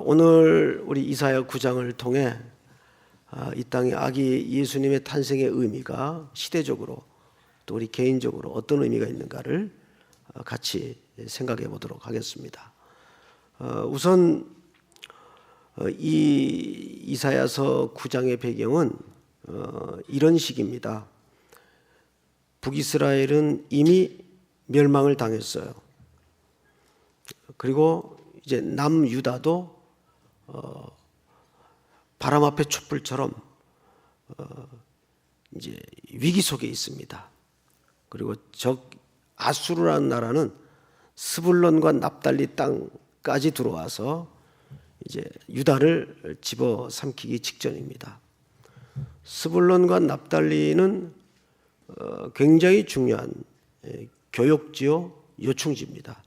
오늘 우리 이사야 9장을 통해 이 땅에 아기 예수님의 탄생의 의미가 시대적으로 또 우리 개인적으로 어떤 의미가 있는가를 같이 생각해 보도록 하겠습니다. 우선 이 이사야서 9장의 배경은 이런 식입니다. 북이스라엘은 이미 멸망을 당했어요. 그리고 이제 남유다도 바람 앞에 촛불처럼 이제 위기 속에 있습니다. 그리고 적 아수르라는 나라는 스불론과 납달리 땅까지 들어와서 이제 유다를 집어삼키기 직전입니다. 스불론과 납달리는 굉장히 중요한 교역지요, 요충지입니다.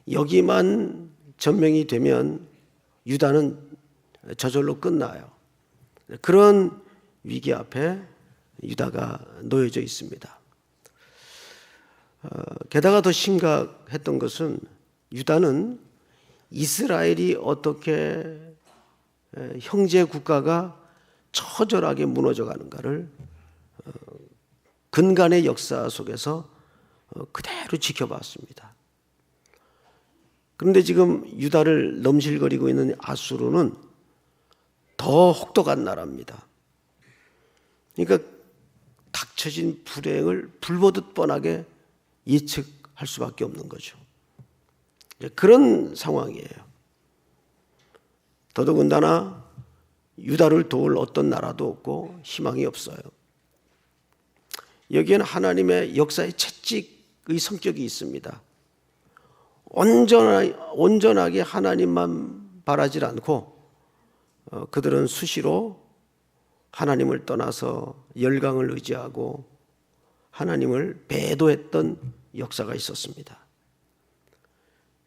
여기만 점령이 되면 유다는 저절로 끝나요. 그런 위기 앞에 유다가 놓여져 있습니다. 게다가 더 심각했던 것은 유다는 이스라엘이 어떻게 형제 국가가 처절하게 무너져 가는가를 근간의 역사 속에서 그대로 지켜봤습니다. 그런데 지금 유다를 넘실거리고 있는 아수르는 더 혹독한 나라입니다. 그러니까 닥쳐진 불행을 불보듯 뻔하게 예측할 수밖에 없는 거죠. 그런 상황이에요. 더더군다나 유다를 도울 어떤 나라도 없고 희망이 없어요. 여기에는 하나님의 역사의 채찍의 성격이 있습니다. 온전하게 하나님만 바라질 않고 그들은 수시로 하나님을 떠나서 열강을 의지하고 하나님을 배도했던 역사가 있었습니다.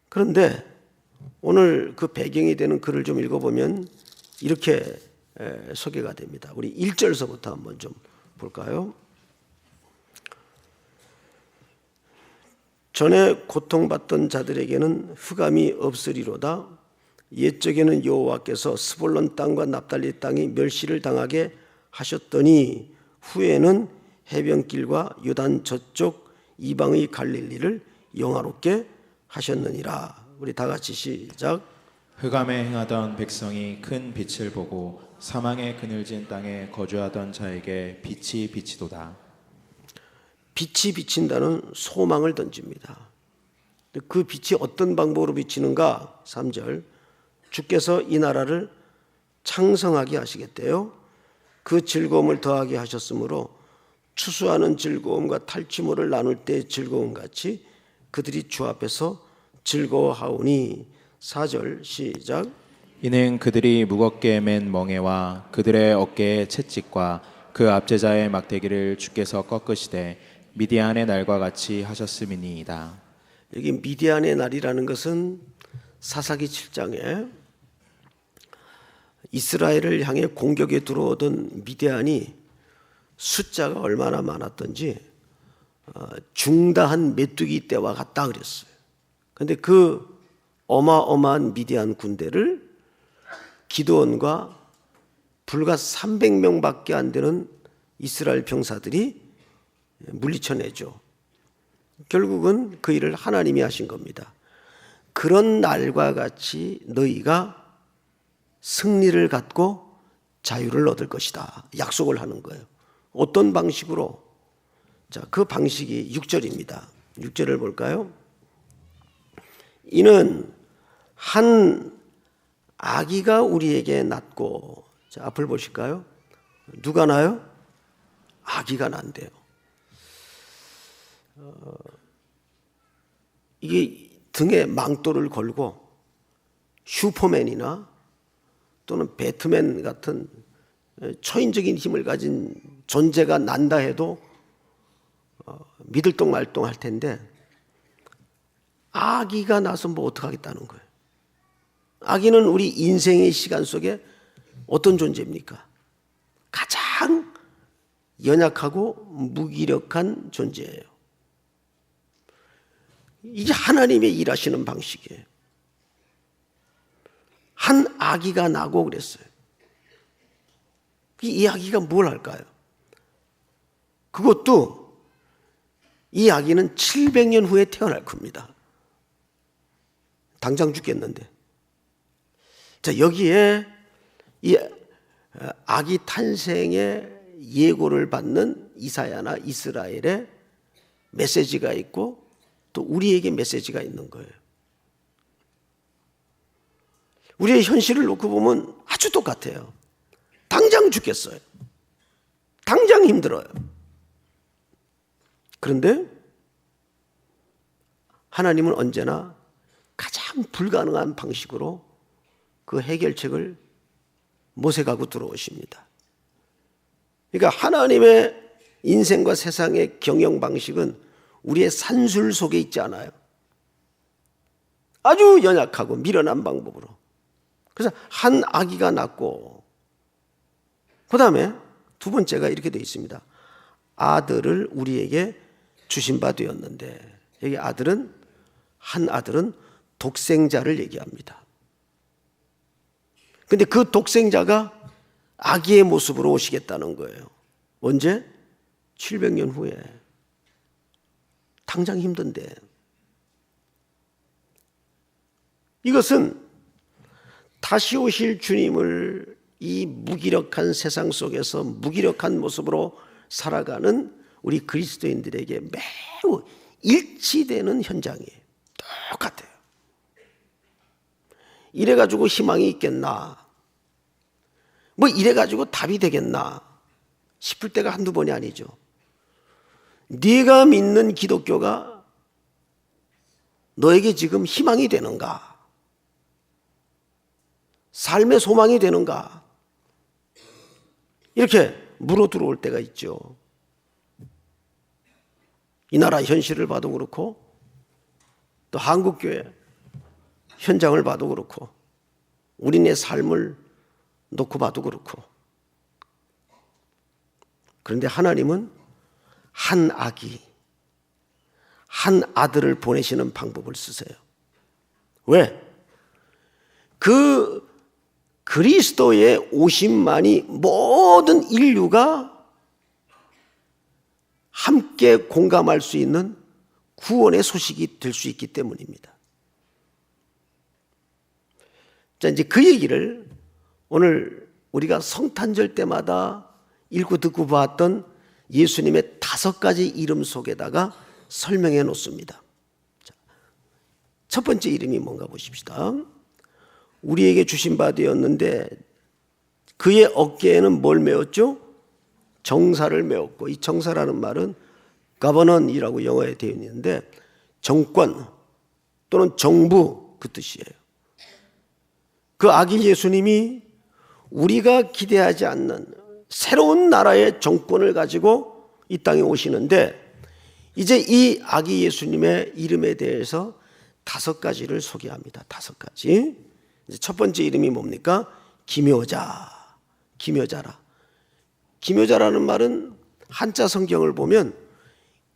그런데 오늘 그 배경이 되는 글을 좀 읽어보면 이렇게 소개가 됩니다. 우리 1절서부터 한번 좀 볼까요? 전에 고통받던 자들에게는 흑암이 없으리로다. 옛적에는 여호와께서 스불론 땅과 납달리 땅이 멸시를 당하게 하셨더니 후에는 해변길과 요단 저쪽 이방의 갈릴리를 영화롭게 하셨느니라. 우리 다 같이 시작. 흑암에 행하던 백성이 큰 빛을 보고 사망의 그늘진 땅에 거주하던 자에게 빛이 비치도다. 빛이 비친다는 소망을 던집니다. 그 빛이 어떤 방법으로 비치는가? 3절. 주께서 이 나라를 창성하게 하시겠대요. 그 즐거움을 더하게 하셨으므로 추수하는 즐거움과 탈취물을 나눌 때의 즐거움같이 그들이 주 앞에서 즐거워하오니. 4절 시작. 이는 그들이 무겁게 맨 멍에와 그들의 어깨의 채찍과 그 압제자의 막대기를 주께서 꺾으시되 미디안의 날과 같이 하셨음이니이다. 여기 미디안의 날이라는 것은 사사기 7장에 이스라엘을 향해 공격에 들어오던 미디안이 숫자가 얼마나 많았던지 중다한 메뚜기 떼와 같다 그랬어요. 그런데 그 어마어마한 미디안 군대를 기드온과 불과 300명밖에 안 되는 이스라엘 병사들이 물리쳐내죠. 결국은 그 일을 하나님이 하신 겁니다. 그런 날과 같이 너희가 승리를 갖고 자유를 얻을 것이다. 약속을 하는 거예요. 어떤 방식으로? 자, 그 방식이 6절입니다. 6절을 볼까요? 이는 한 아기가 우리에게 낳고, 자, 앞을 보실까요? 누가 나요? 아기가 난대요. 이게 등에 망토를 걸고 슈퍼맨이나 또는 배트맨 같은 초인적인 힘을 가진 존재가 난다 해도 믿을똥말똥 할 텐데 아기가 나서 뭐 어떡하겠다는 거예요. 아기는 우리 인생의 시간 속에 어떤 존재입니까? 가장 연약하고 무기력한 존재예요. 이게 하나님의 일하시는 방식이에요. 한 아기가 나고 그랬어요. 이 아기가 뭘 할까요? 그것도 이 아기는 700년 후에 태어날 겁니다. 당장 죽겠는데. 자, 여기에 이 아기 탄생의 예고를 받는 이사야나 이스라엘의 메시지가 있고 또 우리에게 메시지가 있는 거예요. 우리의 현실을 놓고 보면 아주 똑같아요. 당장 죽겠어요. 당장 힘들어요. 그런데 하나님은 언제나 가장 불가능한 방식으로 그 해결책을 모색하고 들어오십니다. 그러니까 하나님의 인생과 세상의 경영 방식은 우리의 산술 속에 있지 않아요. 아주 연약하고 미련한 방법으로. 그래서 한 아기가 낳고 그 다음에 두 번째가 이렇게 되어 있습니다. 아들을 우리에게 주신 바 되었는데, 여기 한 아들은 독생자를 얘기합니다. 근데 그 독생자가 아기의 모습으로 오시겠다는 거예요. 언제? 700년 후에. 당장 힘든데. 이것은 다시 오실 주님을 이 무기력한 세상 속에서 무기력한 모습으로 살아가는 우리 그리스도인들에게 매우 일치되는 현장이에요. 똑같아요. 이래가지고 희망이 있겠나? 뭐 이래가지고 답이 되겠나? 싶을 때가 한두 번이 아니죠. 네가 믿는 기독교가 너에게 지금 희망이 되는가? 삶의 소망이 되는가? 이렇게 물어 들어올 때가 있죠. 이 나라 현실을 봐도 그렇고 또 한국교회 현장을 봐도 그렇고 우리네 삶을 놓고 봐도 그렇고. 그런데 하나님은 한 아기, 한 아들을 보내시는 방법을 쓰세요. 왜? 그 그리스도의 오심만이 모든 인류가 함께 공감할 수 있는 구원의 소식이 될 수 있기 때문입니다. 자, 이제 그 얘기를 오늘 우리가 성탄절 때마다 읽고 듣고 봤던 예수님의 5가지 이름 속에다가 설명해 놓습니다. 자, 첫 번째 이름이 뭔가 보십시다. 우리에게 주신 바 되었는데 그의 어깨에는 뭘 메었죠? 정사를 메었고, 이 정사라는 말은 government이라고 영어에 되어 있는데 정권 또는 정부 그 뜻이에요. 그 아기 예수님이 우리가 기대하지 않는 새로운 나라의 정권을 가지고 이 땅에 오시는데, 이제 이 아기 예수님의 이름에 대해서 5가지를 소개합니다. 5가지. 이제 첫 번째 이름이 뭡니까? 기묘자. 기묘자라. 기묘자라는 말은 한자 성경을 보면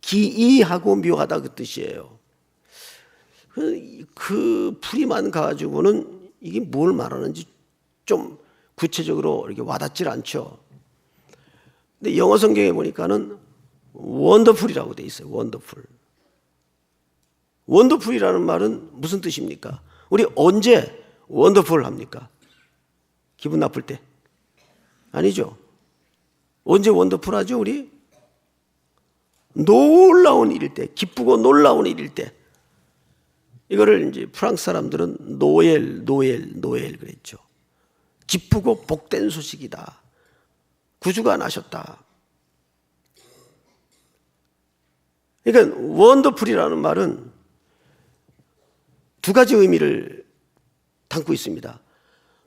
기이하고 묘하다 그 뜻이에요. 그 풀이만 가지고는 이게 뭘 말하는지 좀 구체적으로 이렇게 와닿질 않죠. 근데 영어 성경에 보니까는 원더풀이라고 돼 있어요. 원더풀. 원더풀이라는 말은 무슨 뜻입니까? 우리 언제 원더풀 합니까? 기분 나쁠 때? 아니죠. 언제 원더풀 하죠, 우리? 놀라운 일일 때, 기쁘고 놀라운 일일 때. 이거를 이제 프랑스 사람들은 노엘 그랬죠. 기쁘고 복된 소식이다. 구주가 나셨다. 그러니까 원더풀이라는 말은 2가지 의미를 담고 있습니다.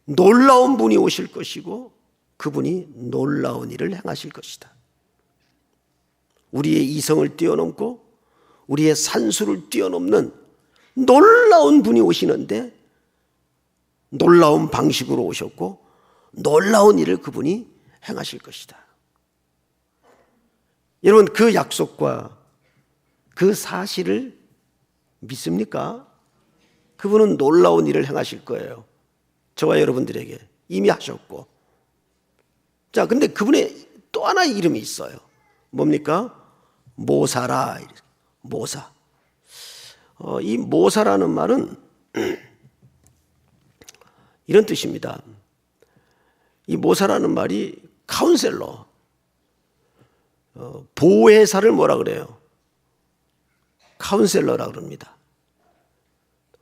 놀라운 분이 오실 것이고 그분이 놀라운 일을 행하실 것이다. 우리의 이성을 뛰어넘고 우리의 산수를 뛰어넘는 놀라운 분이 오시는데 놀라운 방식으로 오셨고 놀라운 일을 그분이 행하실 것이다. 여러분, 그 약속과 그 사실을 믿습니까? 그분은 놀라운 일을 행하실 거예요. 저와 여러분들에게 이미 하셨고, 자, 근데 그분의 또 하나의 이름이 있어요. 뭡니까? 모사라. 모사. 이 모사라는 말은 이런 뜻입니다. 이 모사라는 말이 카운셀러, 보혜사를 뭐라 그래요? 카운셀러라 그럽니다.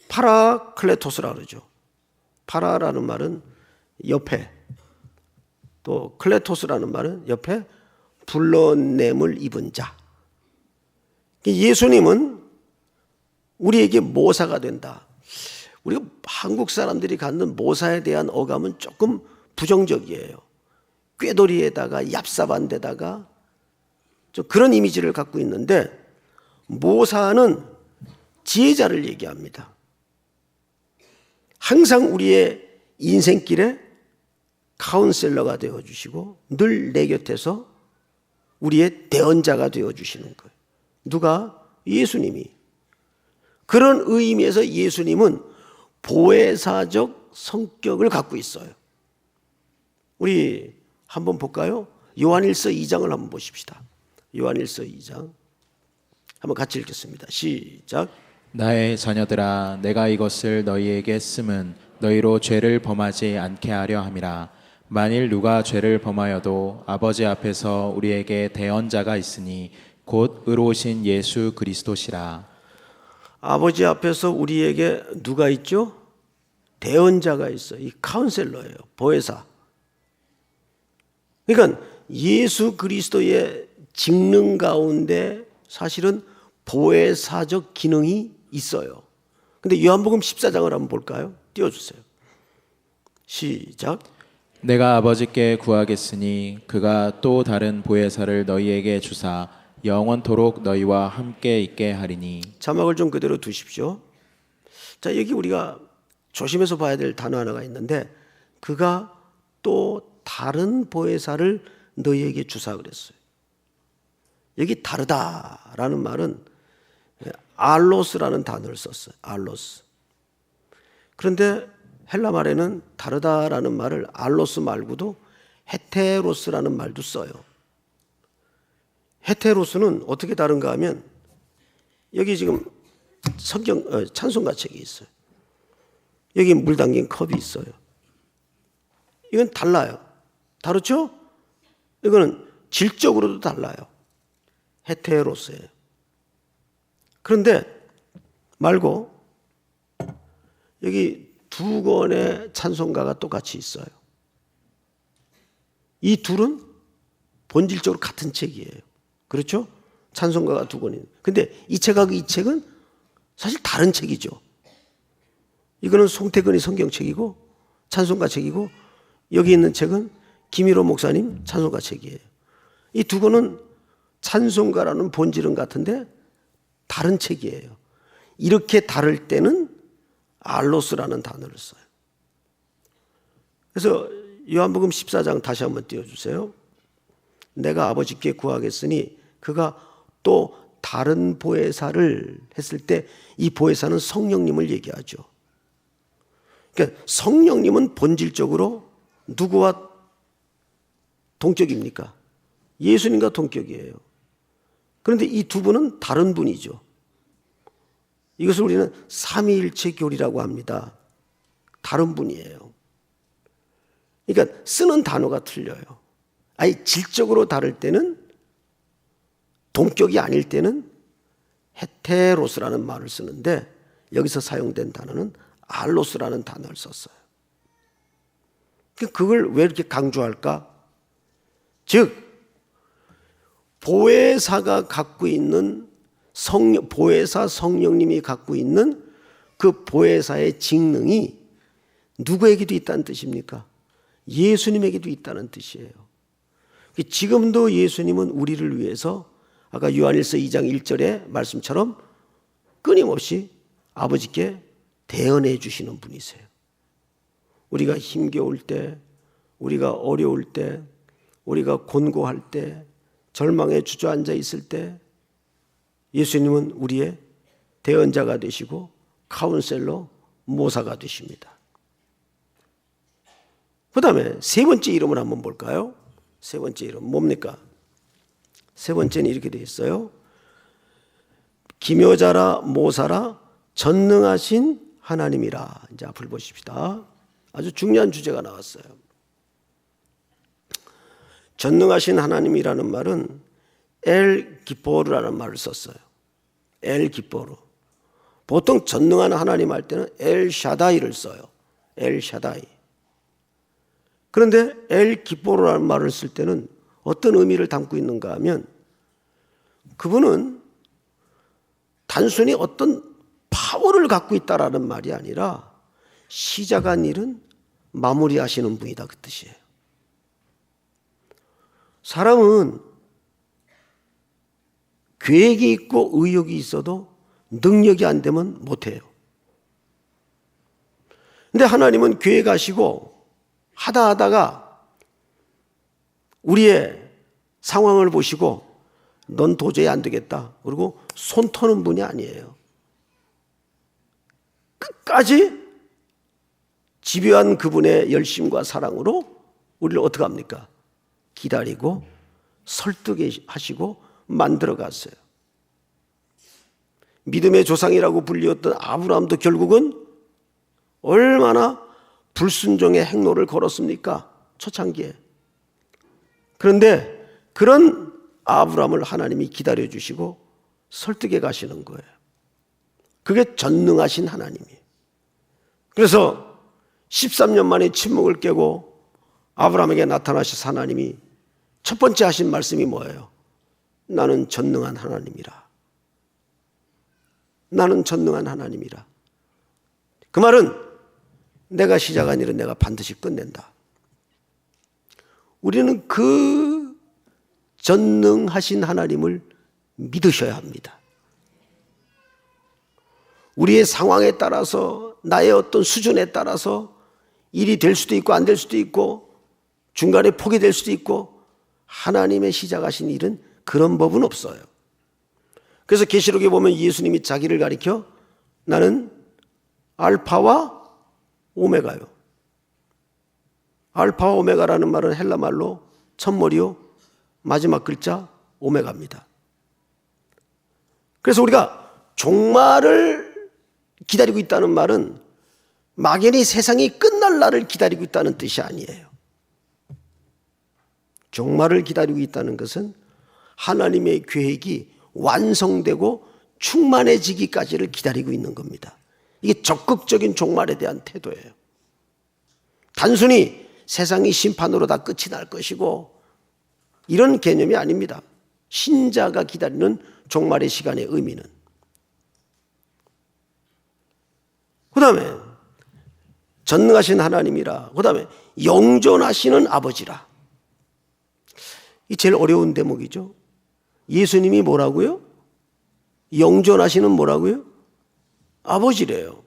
파라클레토스라 그러죠. 파라라는 말은 옆에, 또 클레토스라는 말은 옆에 불러냄을 입은 자. 예수님은 우리에게 모사가 된다. 우리가 한국 사람들이 갖는 모사에 대한 어감은 조금 부정적이에요. 꾀돌이에다가 얍삽한데다가 좀 그런 이미지를 갖고 있는데, 모사는 지혜자를 얘기합니다. 항상 우리의 인생길에 카운셀러가 되어주시고 늘 내 곁에서 우리의 대언자가 되어주시는 거예요. 누가? 예수님이. 그런 의미에서 예수님은 보혜사적 성격을 갖고 있어요. 우리 한번 볼까요? 요한일서 2장을 한번 보십시다. 요한일서 2장 한번 같이 읽겠습니다. 시작. 나의 자녀들아, 내가 이것을 너희에게 쓰면 너희로 죄를 범하지 않게 하려 함이라. 만일 누가 죄를 범하여도 아버지 앞에서 우리에게 대언자가 있으니 곧 의로우신 예수 그리스도시라. 아버지 앞에서 우리에게 누가 있죠? 대언자가 있어요. 이 카운셀러예요. 보혜사. 그러니까 예수 그리스도의 직능 가운데 사실은 보혜사적 기능이 있어요. 근데 요한복음 14장을 한번 볼까요? 띄워주세요. 시작. 내가 아버지께 구하겠으니 그가 또 다른 보혜사를 너희에게 주사 영원토록 너희와 함께 있게 하리니. 자막을 좀 그대로 두십시오. 자, 여기 우리가 조심해서 봐야 될 단어 하나가 있는데, 그가 또 다른 보혜사를 너희에게 주사 그랬어요. 여기 다르다라는 말은 알로스라는 단어를 썼어요. 알로스. 그런데 헬라 말에는 다르다라는 말을 알로스 말고도 헤테로스라는 말도 써요. 헤테로스는 어떻게 다른가 하면, 여기 지금 찬송가 책이 있어요. 여기 물 담긴 컵이 있어요. 이건 달라요. 다르죠? 이거는 질적으로도 달라요. 헤테로스예요. 그런데 말고 여기 두 권의 찬송가가 똑같이 있어요. 이 둘은 본질적으로 같은 책이에요. 그렇죠? 찬송가가 두 권이. 근데 이 책하고 이 책은 사실 다른 책이죠. 이거는 송태근이 성경책이고 찬송가 책이고, 여기 있는 책은 김일호 목사님 찬송가 책이에요. 이 두 권은 찬송가라는 본질은 같은데 다른 책이에요. 이렇게 다를 때는 알로스라는 단어를 써요. 그래서 요한복음 14장 다시 한번 띄워주세요. 내가 아버지께 구하겠으니 그가 또 다른 보혜사를 했을 때, 이 보혜사는 성령님을 얘기하죠. 그러니까 성령님은 본질적으로 누구와 동격입니까? 예수님과 동격이에요. 그런데 이 두 분은 다른 분이죠. 이것을 우리는 삼위일체 교리라고 합니다. 다른 분이에요. 그러니까 쓰는 단어가 틀려요. 아니, 질적으로 다를 때는, 동격이 아닐 때는 헤테로스라는 말을 쓰는데, 여기서 사용된 단어는 알로스라는 단어를 썼어요. 그걸 왜 이렇게 강조할까? 즉, 보혜사가 갖고 있는 보혜사 성령님이 갖고 있는 그 보혜사의 직능이 누구에게도 있다는 뜻입니까? 예수님에게도 있다는 뜻이에요. 지금도 예수님은 우리를 위해서 아까 요한일서 2장 1절의 말씀처럼 끊임없이 아버지께 대언해 주시는 분이세요. 우리가 힘겨울 때, 우리가 어려울 때, 우리가 곤고할 때, 절망에 주저앉아 있을 때 예수님은 우리의 대언자가 되시고 카운셀러, 모사가 되십니다. 그 다음에 세 번째 이름을 한번 볼까요? 세 번째 이름 뭡니까? 세 번째는 이렇게 되어 있어요. 기묘자라 모사라 전능하신 하나님이라. 이제 앞을 보십시다. 아주 중요한 주제가 나왔어요. 전능하신 하나님이라는 말은 엘 기포르라는 말을 썼어요. 엘 기포르. 보통 전능한 하나님 할 때는 엘 샤다이를 써요. 엘 샤다이. 그런데 엘 기포르라는 말을 쓸 때는 어떤 의미를 담고 있는가 하면 그분은 단순히 어떤 파워를 갖고 있다라는 말이 아니라 시작한 일은 마무리하시는 분이다 그 뜻이에요. 사람은 계획이 있고 의욕이 있어도 능력이 안 되면 못해요. 근데 하나님은 계획하시고 하다가 우리의 상황을 보시고 넌 도저히 안 되겠다. 그리고 손 터는 분이 아니에요. 끝까지 집요한 그분의 열심과 사랑으로 우리를 어떻게 합니까? 기다리고 설득하시고 만들어 갔어요. 믿음의 조상이라고 불리웠던 아브라함도 결국은 얼마나 불순종의 행로를 걸었습니까? 초창기에. 그런데 그런 아브라함을 하나님이 기다려주시고 설득해 가시는 거예요. 그게 전능하신 하나님이에요. 그래서 13년 만에 침묵을 깨고 아브라함에게 나타나신 하나님이 첫 번째 하신 말씀이 뭐예요? 나는 전능한 하나님이라. 나는 전능한 하나님이라. 그 말은 내가 시작한 일은 내가 반드시 끝낸다. 우리는 그 전능하신 하나님을 믿으셔야 합니다. 우리의 상황에 따라서 나의 어떤 수준에 따라서 일이 될 수도 있고 안 될 수도 있고 중간에 포기될 수도 있고 하나님의 시작하신 일은 그런 법은 없어요. 그래서 계시록에 보면 예수님이 자기를 가리켜 나는 알파와 오메가요. 알파와 오메가라는 말은 헬라 말로 첫머리요 마지막 글자 오메가입니다. 그래서 우리가 종말을 기다리고 있다는 말은 막연히 세상이 끝날 날을 기다리고 있다는 뜻이 아니에요. 종말을 기다리고 있다는 것은 하나님의 계획이 완성되고 충만해지기까지를 기다리고 있는 겁니다. 이게 적극적인 종말에 대한 태도예요. 단순히 세상이 심판으로 다 끝이 날 것이고 이런 개념이 아닙니다. 신자가 기다리는 종말의 시간의 의미는. 그 다음에 전능하신 하나님이라. 그 다음에 영존하시는 아버지라. 이 제일 어려운 대목이죠. 예수님이 뭐라고요? 영존하시는 뭐라고요? 아버지래요.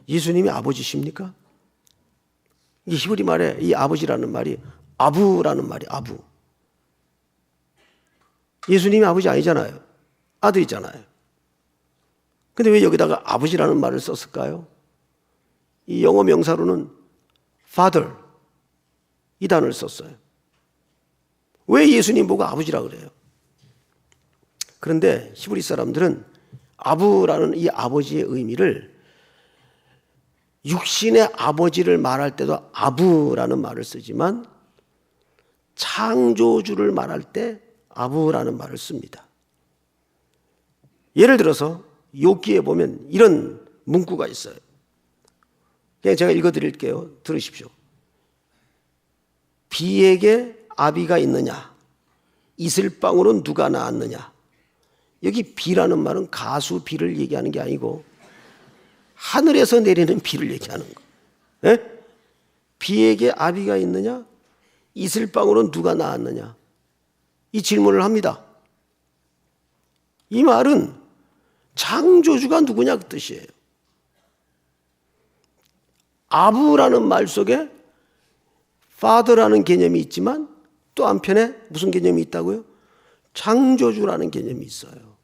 예수님이 아버지십니까? 이 히브리 말에 이 아버지라는 말이 아부라는 말이 아부. 예수님이 아버지 아니잖아요. 아들이잖아요. 근데 왜 여기다가 아버지라는 말을 썼을까요? 이 영어 명사로는 father 이 단어를 썼어요. 왜 예수님 보고 아버지라고 그래요? 그런데 히브리 사람들은 아부라는 이 아버지의 의미를 육신의 아버지를 말할 때도 아부라는 말을 쓰지만 창조주를 말할 때 아부라는 말을 씁니다. 예를 들어서 욥기에 보면 이런 문구가 있어요. 그냥 제가 읽어드릴게요. 들으십시오. 비에게 아비가 있느냐? 이슬방울은 누가 낳았느냐? 여기 비라는 말은 가수 비를 얘기하는 게 아니고 하늘에서 내리는 비를 얘기하는 거. 예? 비에게 아비가 있느냐? 이슬방울은 누가 낳았느냐? 이 질문을 합니다. 이 말은 창조주가 누구냐 그 뜻이에요. 아부라는 말 속에 father라는 개념이 있지만 또 한편에 무슨 개념이 있다고요? 창조주라는 개념이 있어요.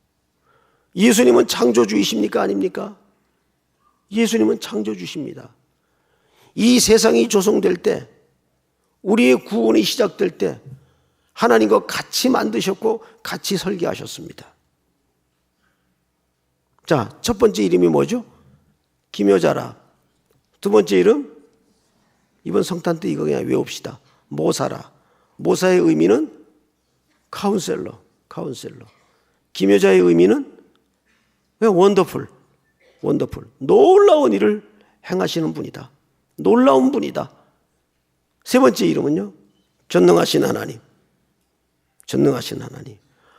예수님은 창조주이십니까? 아닙니까? 예수님은 창조주십니다. 이 세상이 조성될 때, 우리의 구원이 시작될 때 하나님과 같이 만드셨고 같이 설계하셨습니다. 자, 첫 번째 이름이 뭐죠? 기묘자라. 두 번째 이름, 이번 성탄 때 이거 그냥 외웁시다. 모사라. 모사의 의미는 카운셀러. 기묘자의 의미는 원더풀. 놀라운 일을 행하시는 분이다. 놀라운 분이다. 세 번째 이름은요, 전능하신 하나님.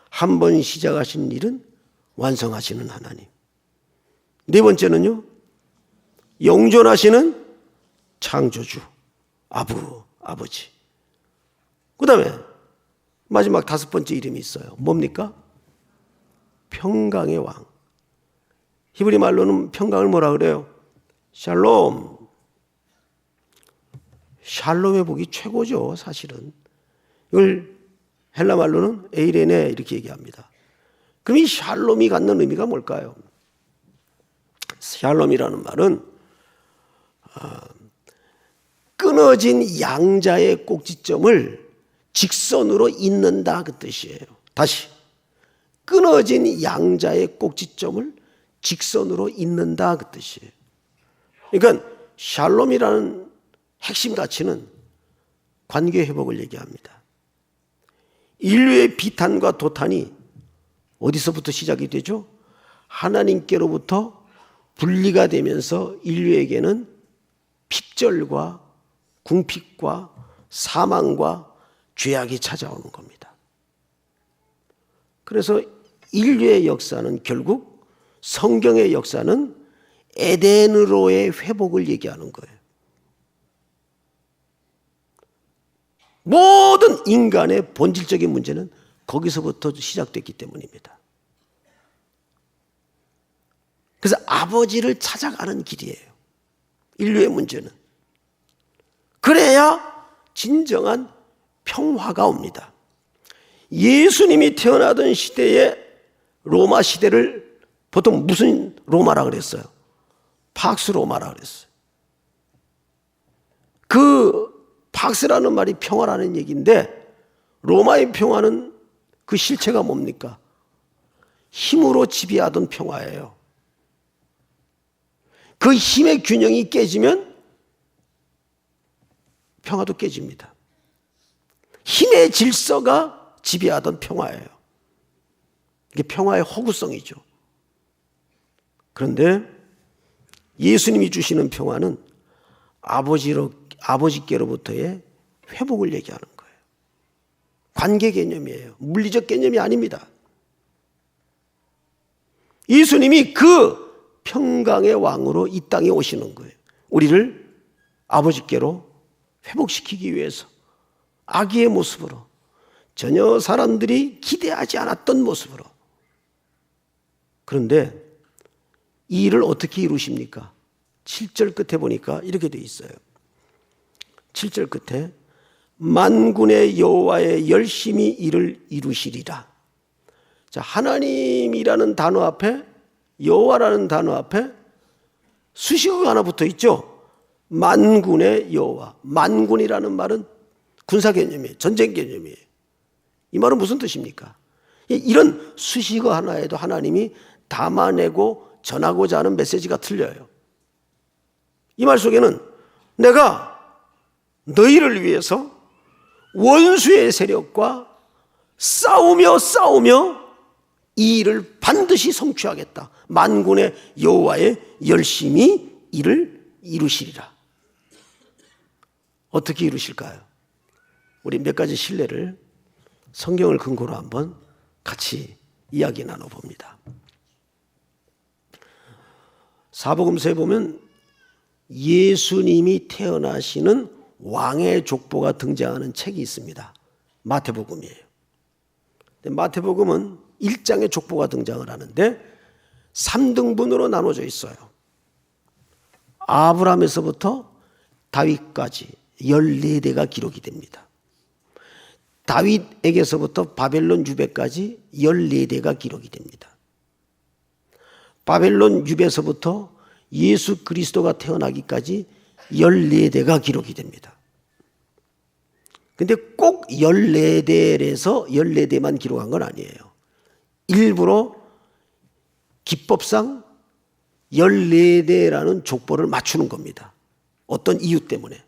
한 번 시작하신 일은 완성하시는 하나님. 네 번째는요, 영존하시는 창조주, 아버지. 그 다음에 마지막 다섯 번째 이름이 있어요. 뭡니까? 평강의 왕. 히브리 말로는 평강을 뭐라 그래요? 샬롬. 샬롬의 복이 최고죠, 사실은. 이걸 헬라 말로는 에이레네 이렇게 얘기합니다. 그럼 이 샬롬이 갖는 의미가 뭘까요? 샬롬이라는 말은 끊어진 양자의 꼭지점을 직선으로 잇는다 그 뜻이에요. 다시, 끊어진 양자의 꼭지점을 직선으로 잇는다 그 뜻이에요. 그러니까 샬롬이라는 핵심 가치는 관계 회복을 얘기합니다. 인류의 비탄과 도탄이 어디서부터 시작이 되죠? 하나님께로부터 분리가 되면서 인류에게는 핍절과 궁핍과 사망과 죄악이 찾아오는 겁니다. 그래서 인류의 역사는 결국, 성경의 역사는 에덴으로의 회복을 얘기하는 거예요. 모든 인간의 본질적인 문제는 거기서부터 시작됐기 때문입니다. 그래서 아버지를 찾아가는 길이에요, 인류의 문제는. 그래야 진정한 평화가 옵니다. 예수님이 태어나던 시대에 로마 시대를 보통 무슨 로마라 그랬어요? 팍스 로마라 그랬어요. 그 팍스라는 말이 평화라는 얘기인데, 로마의 평화는 그 실체가 뭡니까? 힘으로 지배하던 평화예요. 그 힘의 균형이 깨지면 평화도 깨집니다. 힘의 질서가 지배하던 평화예요. 이게 평화의 허구성이죠. 그런데 예수님이 주시는 평화는 아버지께로부터의 회복을 얘기하는 거예요. 관계 개념이에요. 물리적 개념이 아닙니다. 예수님이 그 평강의 왕으로 이 땅에 오시는 거예요. 우리를 아버지께로 회복시키기 위해서 아기의 모습으로, 전혀 사람들이 기대하지 않았던 모습으로. 그런데 이 일을 어떻게 이루십니까? 7절 끝에 보니까 이렇게 돼 있어요. 7절 끝에 만군의 여호와의 열심히 이를 이루시리라. 자, 하나님이라는 단어 앞에, 여호와라는 단어 앞에 수식어가 하나 붙어 있죠. 만군의 여호와. 만군이라는 말은 군사 개념이에요. 전쟁 개념이에요. 이 말은 무슨 뜻입니까? 이런 수식어 하나에도 하나님이 담아내고 전하고자 하는 메시지가 틀려요. 이 말 속에는 내가 너희를 위해서 원수의 세력과 싸우며 이 일을 반드시 성취하겠다. 만군의 여호와의 열심히 이를 이루시리라. 어떻게 이루실까요? 우리 몇 가지 신뢰를 성경을 근거로 한번 같이 이야기 나눠봅니다. 사복음서에 보면 예수님이 태어나시는 왕의 족보가 등장하는 책이 있습니다. 마태복음이에요. 마태복음은 1장의 족보가 등장을 하는데 3등분으로 나눠져 있어요. 아브라함에서부터 다윗까지 14대가 기록이 됩니다. 다윗에게서부터 바벨론 유배까지 14대가 기록이 됩니다. 바벨론 유배서부터 예수 그리스도가 태어나기까지 14대가 기록이 됩니다. 근데 꼭 14대에서 14대만 기록한 건 아니에요. 일부러 기법상 14대라는 족보를 맞추는 겁니다. 어떤 이유 때문에.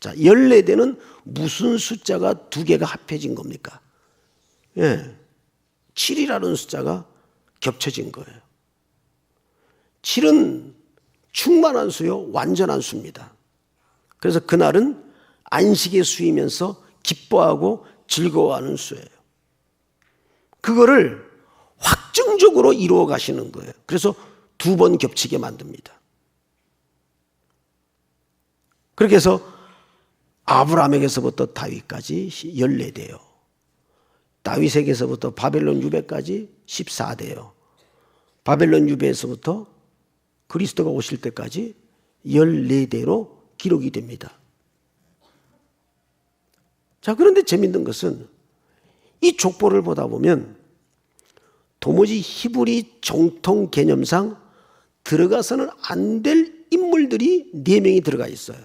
자, 14대는 무슨 숫자가 두 개가 합해진 겁니까? 예, 7이라는 숫자가 겹쳐진 거예요. 7은 충만한 수요, 완전한 수입니다. 그래서 그날은 안식의 수이면서 기뻐하고 즐거워하는 수예요. 그거를 확증적으로 이루어 가시는 거예요. 그래서 두 번 겹치게 만듭니다. 그렇게 해서 아브라함에게서부터 다윗까지 14대요. 다윗에게서부터 바벨론 유배까지 14대요. 바벨론 유배에서부터 그리스도가 오실 때까지 14대로 기록이 됩니다. 자, 그런데 재밌는 것은 이 족보를 보다 보면 도무지 히브리 정통 개념상 들어가서는 안 될 인물들이 4명이 들어가 있어요.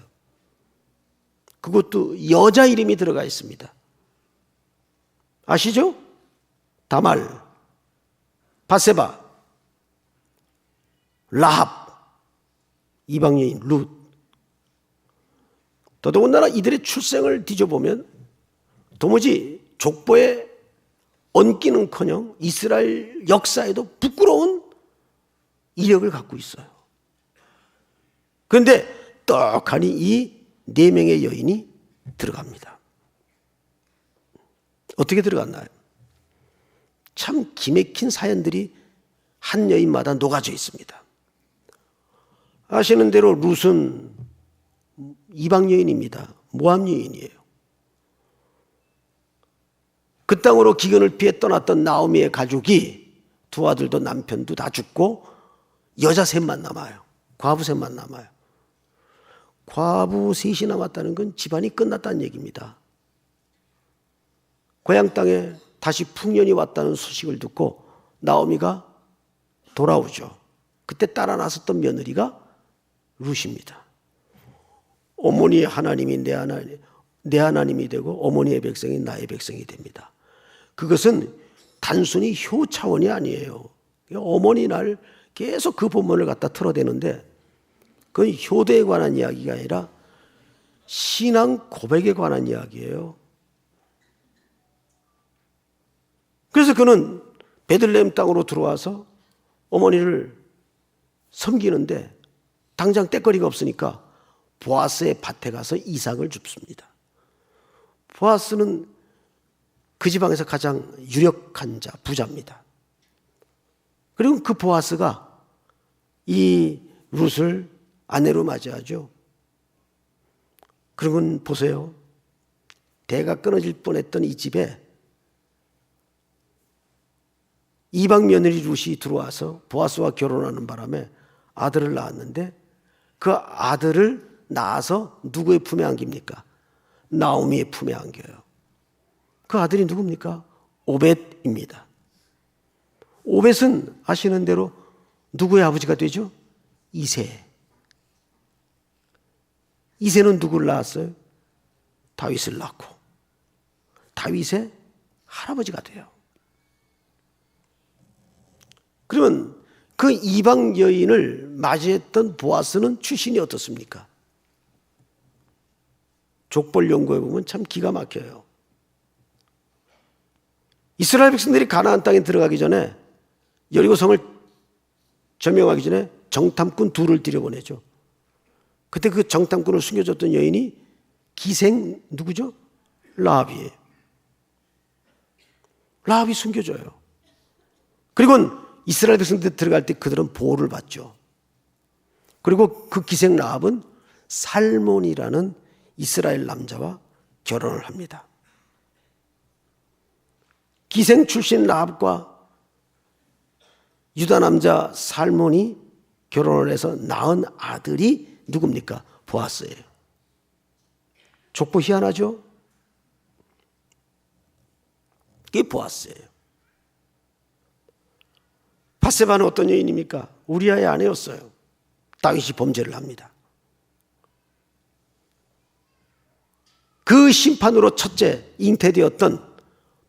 그것도 여자 이름이 들어가 있습니다. 아시죠? 다말, 바세바, 라합, 이방 여인 룻. 더더군다나 이들의 출생을 뒤져보면 도무지 족보에 얹기는커녕 이스라엘 역사에도 부끄러운 이력을 갖고 있어요. 그런데 떡하니 이 4명의 여인이 들어갑니다. 어떻게 들어갔나요? 참 기맥힌 사연들이 한 여인마다 녹아져 있습니다. 아시는 대로 룻은 이방 여인입니다. 모압 여인이에요. 그 땅으로 기근을 피해 떠났던 나오미의 가족이 두 아들도 남편도 다 죽고 여자 셋만 남아요. 과부 셋만 남아요. 과부 셋이 남았다는 건 집안이 끝났다는 얘기입니다. 고향 땅에 다시 풍년이 왔다는 소식을 듣고 나오미가 돌아오죠. 그때 따라 나섰던 며느리가 룻입니다. 어머니의 하나님이 내 하나님이 되고 어머니의 백성이 나의 백성이 됩니다. 그것은 단순히 효 차원이 아니에요. 어머니 날 계속 그 본문을 갖다 틀어대는데 그건 효도에 관한 이야기가 아니라 신앙 고백에 관한 이야기예요. 그래서 그는 베들레헴 땅으로 들어와서 어머니를 섬기는데 당장 떼거리가 없으니까 보아스의 밭에 가서 이삭을 줍습니다. 보아스는 그 지방에서 가장 유력한 자, 부자입니다. 그리고 그 보아스가 이 룻을 아내로 맞이하죠. 그러면 보세요. 대가 끊어질 뻔했던 이 집에 이방 며느리 룻이 들어와서 보아스와 결혼하는 바람에 아들을 낳았는데 그 아들을 낳아서 누구의 품에 안깁니까? 나오미의 품에 안겨요. 그 아들이 누굽니까? 오벳입니다. 오벳은 아시는 대로 누구의 아버지가 되죠? 이세. 이세는 누구를 낳았어요? 다윗을 낳고 다윗의 할아버지가 돼요. 그러면 그 이방 여인을 맞이했던 보아스는 출신이 어떻습니까? 족벌 연구해 보면 참 기가 막혀요. 이스라엘 백성들이 가나안 땅에 들어가기 전에 여리고성을 점령하기 전에 정탐꾼 둘을 들여보내죠. 그때 그 정탐꾼을 숨겨줬던 여인이 기생 누구죠? 라합이에요. 라합이 숨겨줘요. 그리고 이스라엘 백성들 들어갈 때 그들은 보호를 받죠. 그리고 그 기생 라합은 살몬이라는 이스라엘 남자와 결혼을 합니다. 기생 출신 라합과 유다 남자 살몬이 결혼을 해서 낳은 아들이 누굽니까? 보아스예요. 족보 희한하죠? 그게 보아스예요. 바세바는 어떤 여인입니까? 우리아의 아내였어요. 다윗이 범죄를 합니다. 그 심판으로 첫째 잉태되었던,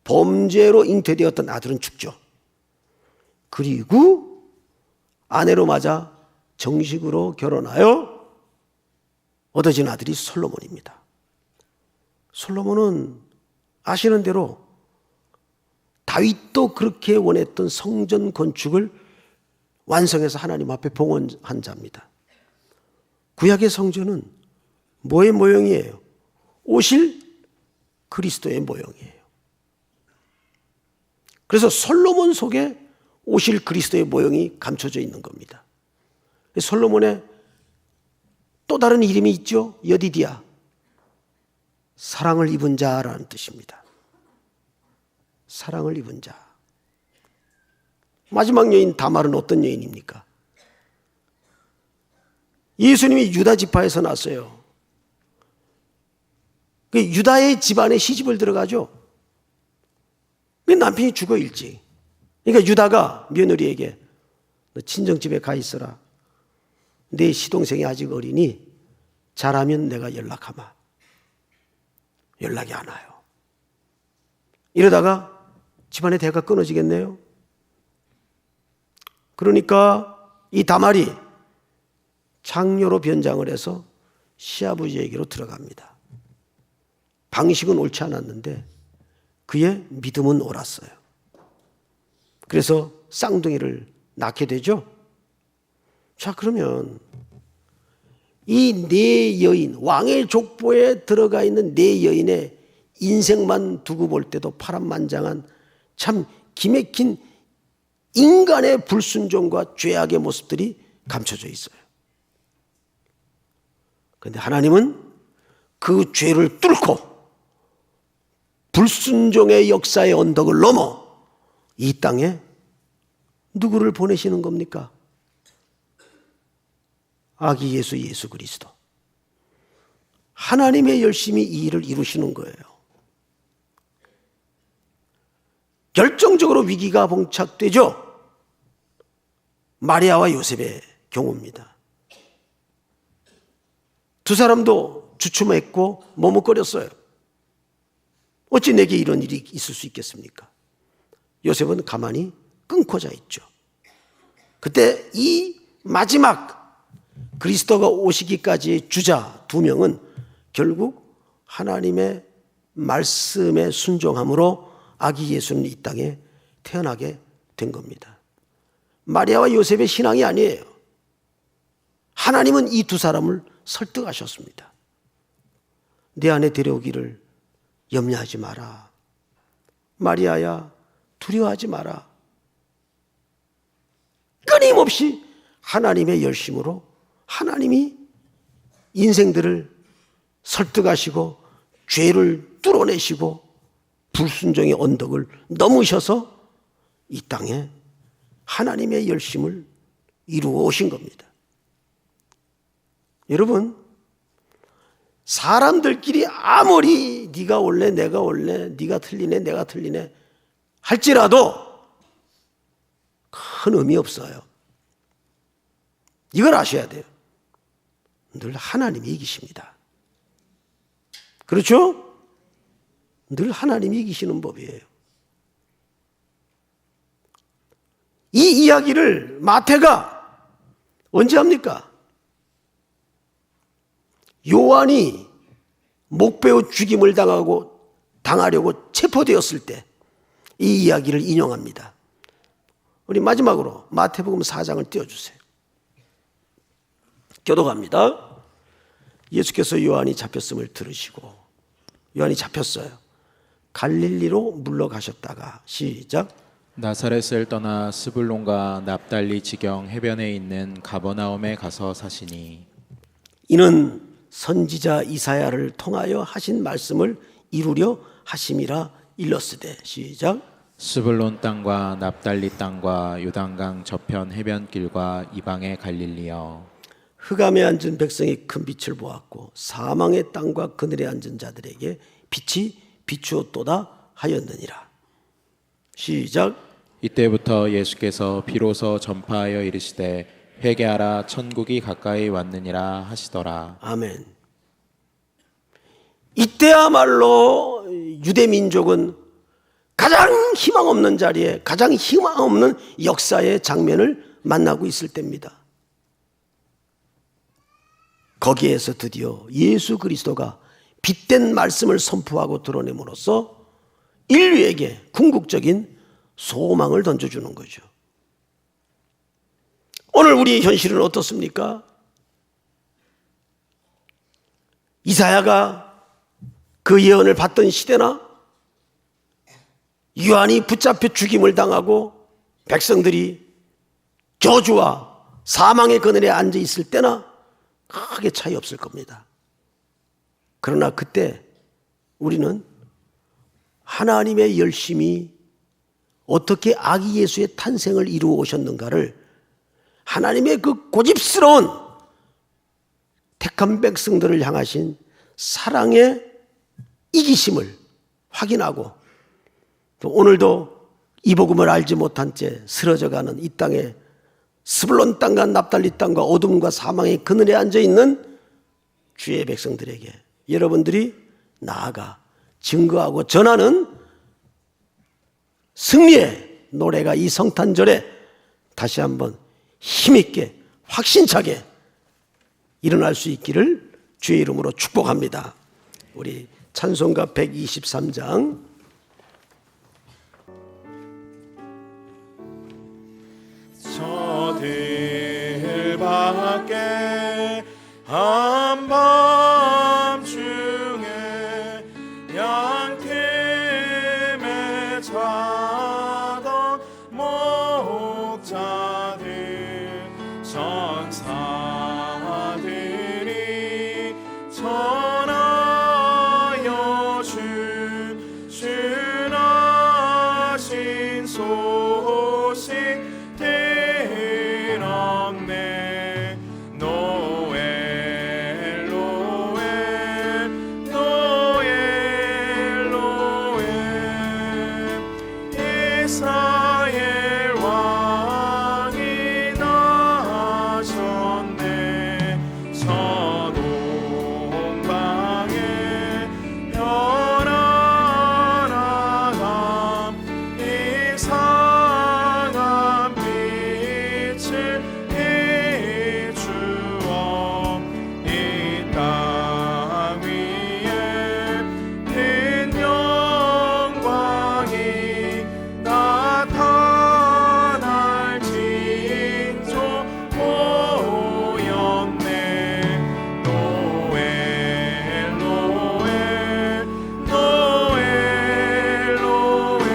범죄로 잉태되었던 아들은 죽죠. 그리고 아내로 맞아 정식으로 결혼하여 얻어진 아들이 솔로몬입니다. 솔로몬은 아시는 대로 다윗도 그렇게 원했던 성전 건축을 완성해서 하나님 앞에 봉헌한 자입니다. 구약의 성전은 뭐의 모형이에요? 오실 그리스도의 모형이에요. 그래서 솔로몬 속에 오실 그리스도의 모형이 감춰져 있는 겁니다. 솔로몬의 또 다른 이름이 있죠. 여디디야. 사랑을 입은 자라는 뜻입니다. 사랑을 입은 자. 마지막 여인 다말은 어떤 여인입니까? 예수님이 유다 지파에서 났어요. 유다의 집안에 시집을 들어가죠. 남편이 죽어 일찍. 그러니까 유다가 며느리에게 너 친정집에 가 있어라. 내 시동생이 아직 어리니 잘하면 내가 연락하마. 연락이 안 와요. 이러다가 집안의 대가 끊어지겠네요. 그러니까 이 다말이 장녀로 변장을 해서 시아버지에게로 들어갑니다. 방식은 옳지 않았는데 그의 믿음은 옳았어요. 그래서 쌍둥이를 낳게 되죠. 자, 그러면 이 네 여인, 왕의 족보에 들어가 있는 네 여인의 인생만 두고 볼 때도 파란만장한 참 기맥힌 인간의 불순종과 죄악의 모습들이 감춰져 있어요. 그런데 하나님은 그 죄를 뚫고 불순종의 역사의 언덕을 넘어 이 땅에 누구를 보내시는 겁니까? 아기 예수 그리스도. 하나님의 열심히 이 일을 이루시는 거예요. 결정적으로 위기가 봉착되죠. 마리아와 요셉의 경우입니다. 두 사람도 주춤했고 머뭇거렸어요. 어찌 내게 이런 일이 있을 수 있겠습니까? 요셉은 가만히 끊고 자 있죠. 그때 이 마지막 그리스도가 오시기까지의 주자 두 명은 결국 하나님의 말씀에 순종함으로 아기 예수는 이 땅에 태어나게 된 겁니다. 마리아와 요셉의 신앙이 아니에요. 하나님은 이 두 사람을 설득하셨습니다. 내 안에 데려오기를 염려하지 마라. 마리아야, 두려워하지 마라. 끊임없이 하나님의 열심으로 하나님이 인생들을 설득하시고 죄를 뚫어내시고 불순종의 언덕을 넘으셔서 이 땅에 하나님의 열심을 이루어 오신 겁니다. 여러분, 사람들끼리 아무리 네가 옳네 내가 옳네 네가 틀리네 내가 틀리네 할지라도 큰 의미 없어요. 이걸 아셔야 돼요. 늘 하나님이 이기십니다. 그렇죠? 늘 하나님이 이기시는 법이에요. 이 이야기를 마태가 언제 합니까? 요한이 목베어 죽임을 당하려고 체포되었을 때 이 이야기를 인용합니다. 우리 마지막으로 마태복음 4장을 띄워주세요. 교독합니다. 예수께서 요한이 잡혔음을 들으시고, 요한이 잡혔어요. 갈릴리로 물러가셨다가, 시작. 나사렛을 떠나 스불론과 납달리 지경 해변에 있는 가버나움에 가서 사시니 이는 선지자 이사야를 통하여 하신 말씀을 이루려 하심이라 일렀으되, 시작. 스불론 땅과 납달리 땅과 요단강 저편 해변길과 이방의 갈릴리여, 흑암에 앉은 백성이 큰 빛을 보았고 사망의 땅과 그늘에 앉은 자들에게 빛이 비추었도다 하였느니라. 시작. 이때부터 예수께서 비로소 전파하여 이르시되 회개하라 천국이 가까이 왔느니라 하시더라. 아멘. 이때야말로 유대 민족은 가장 희망 없는 자리에, 가장 희망 없는 역사의 장면을 만나고 있을 때입니다. 거기에서 드디어 예수 그리스도가 빛된 말씀을 선포하고 드러냄으로써 인류에게 궁극적인 소망을 던져주는 거죠. 오늘 우리의 현실은 어떻습니까? 이사야가 그 예언을 받던 시대나 요한이 붙잡혀 죽임을 당하고 백성들이 저주와 사망의 그늘에 앉아 있을 때나 크게 차이 없을 겁니다. 그러나 그때 우리는 하나님의 열심이 어떻게 아기 예수의 탄생을 이루어 오셨는가를, 하나님의 그 고집스러운 택한 백성들을 향하신 사랑의 이기심을 확인하고, 또 오늘도 이 복음을 알지 못한 채 쓰러져가는 이 땅에 스불론 땅과 납달리 땅과 어둠과 사망의 그늘에 앉아있는 주의 백성들에게 여러분들이 나아가 증거하고 전하는 승리의 노래가 이 성탄절에 다시 한번 힘있게 확신차게 일어날 수 있기를 주의 이름으로 축복합니다. 우리 찬송가 123장 저 들밖에 한밤중에 양팀에 자던 목자들 전사들이 전하여 주나신 소식 들었네. 노엘 노엘 노엘 노엘 이스라엘 왕이 나셨네. 서동방에 별하나 이상한 빛을 비추어 이 땅 위에 큰 영광이 나타날 징조 보였네. 노엘 노엘 노엘 노엘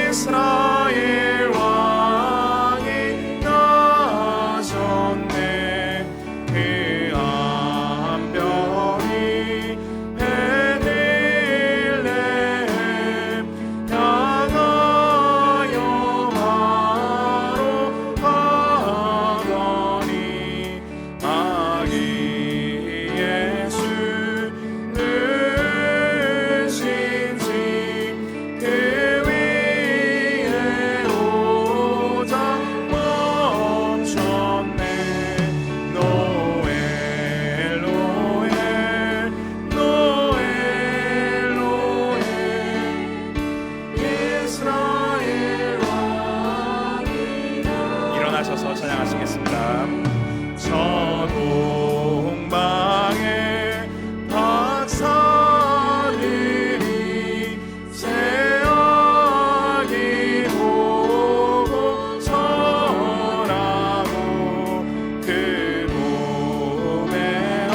이스라엘 왕이 나셨네. 그 암별이 베들레헴 향하여 바로 가더니 아기 예수 누신지 그 위에 오자 멈췄네. 노엘 노엘 노엘 노엘 이스라엘 왕이 일어나셔서 찬양하시겠습니다. 저 동방에 박사들이 새아기 보고 절하고 그 몸에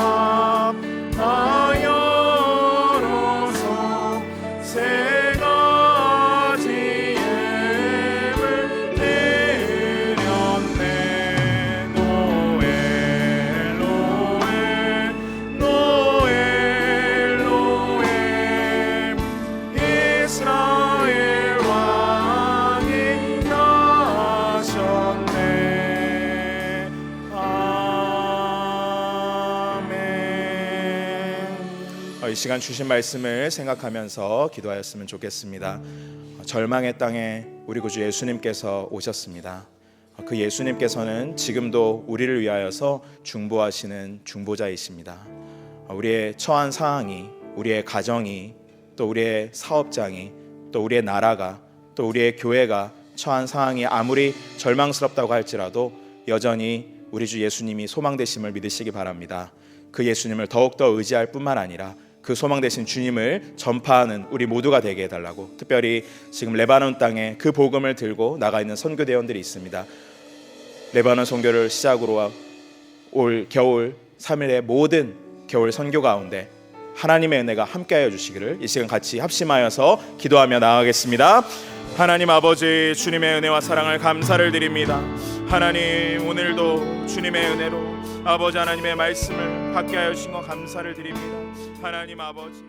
앞하여로서 세 가지 예물 드렸네. 노엘 노엘 노엘 노엘 이스라엘 왕이 나셨네. 아멘. 이 시간 주신 말씀을 생각하면서 기도하였으면 좋겠습니다. 절망의 땅에 우리 구주 예수님께서 오셨습니다. 그 예수님께서는 지금도 우리를 위하여서 중보하시는 중보자이십니다. 우리의 처한 상황이, 우리의 가정이, 또 우리의 사업장이, 또 우리의 나라가, 또 우리의 교회가 처한 상황이 아무리 절망스럽다고 할지라도 여전히 우리 주 예수님이 소망 되심을 믿으시기 바랍니다. 그 예수님을 더욱더 의지할 뿐만 아니라 그 소망 되신 주님을 전파하는 우리 모두가 되게 해달라고, 특별히 지금 레바논 땅에 그 복음을 들고 나가 있는 선교대원들이 있습니다. 레바논 선교를 시작으로 올 겨울 3일의 모든 겨울 선교 가운데 하나님의 은혜가 함께하여 주시기를 이 시간 같이 합심하여서 기도하며 나아가겠습니다. 하나님 아버지, 주님의 은혜와 사랑을 감사를 드립니다. 하나님, 오늘도 주님의 은혜로 아버지 하나님의 말씀을 받게 하여 주신 것 감사를 드립니다. 하나님 아버지,